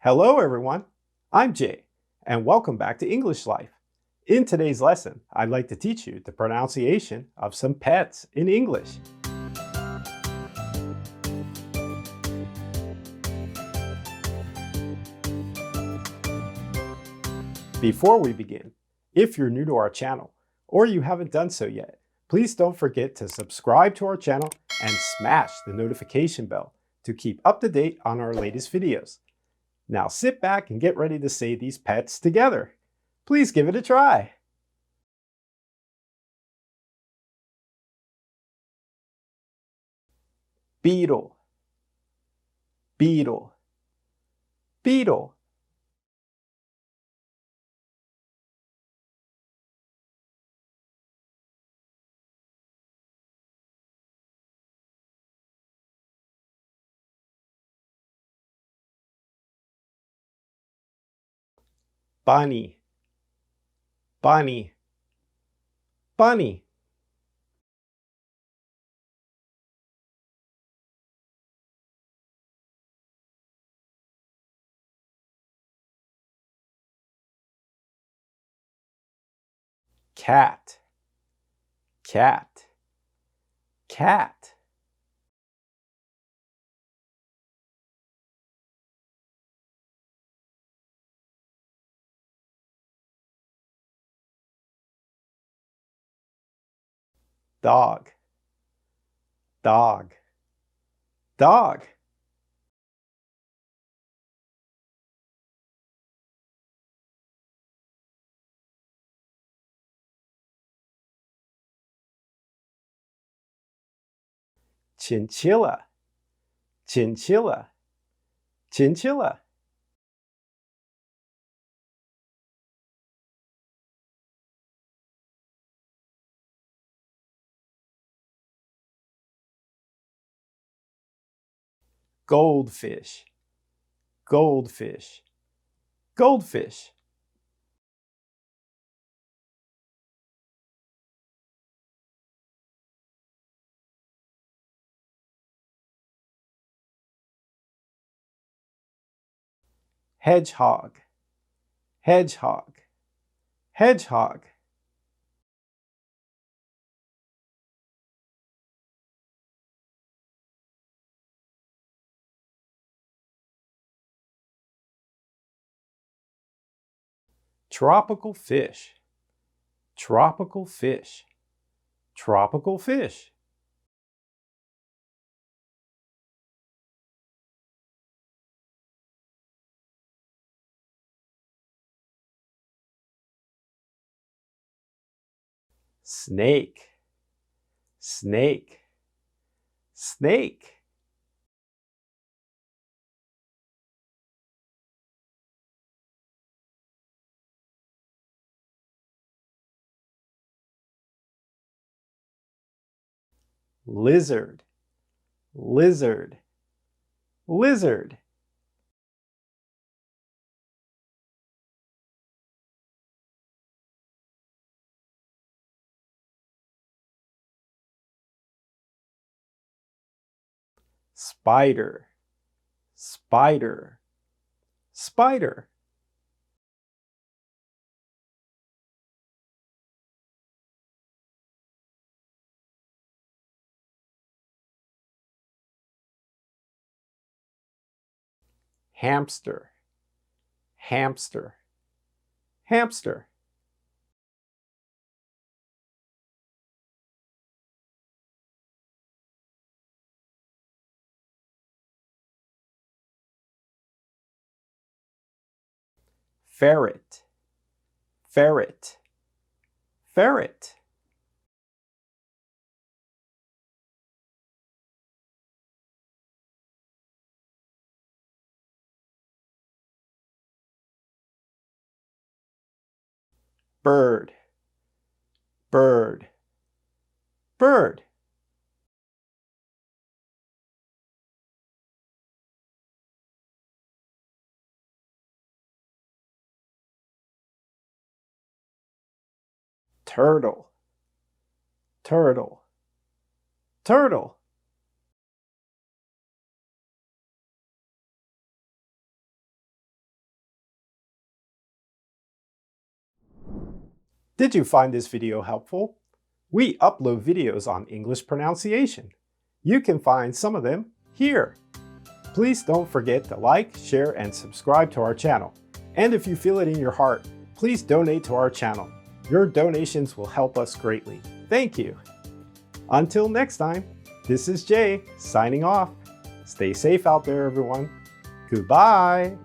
Hello everyone, I'm Jay, and welcome back to English Life. In today's lesson, I'd like to teach you the pronunciation of some pets in English. Before we begin, if you're new to our channel, or you haven't done so yet, please don't forget to subscribe to our channel and smash the notification bell to keep up to date on our latest videos. Now sit back and get ready to say these pets together. Please give it a try. Beetle, beetle, beetle. Bunny, bunny, bunny. Cat, cat, cat. Dog, dog, dog. Chinchilla, chinchilla, chinchilla. Goldfish, goldfish, goldfish. Hedgehog, hedgehog, hedgehog. Tropical fish, tropical fish, tropical fish. Snake, snake, snake. Lizard, lizard, lizard. Spider, spider, spider. Hamster, hamster, hamster. Ferret, ferret, ferret. Bird, bird, bird. Turtle, turtle, turtle. Did you find this video helpful? We upload videos on English pronunciation. You can find some of them here. Please don't forget to like, share, and subscribe to our channel. And if you feel it in your heart, please donate to our channel. Your donations will help us greatly. Thank you. Until next time, this is Jay signing off. Stay safe out there, everyone. Goodbye.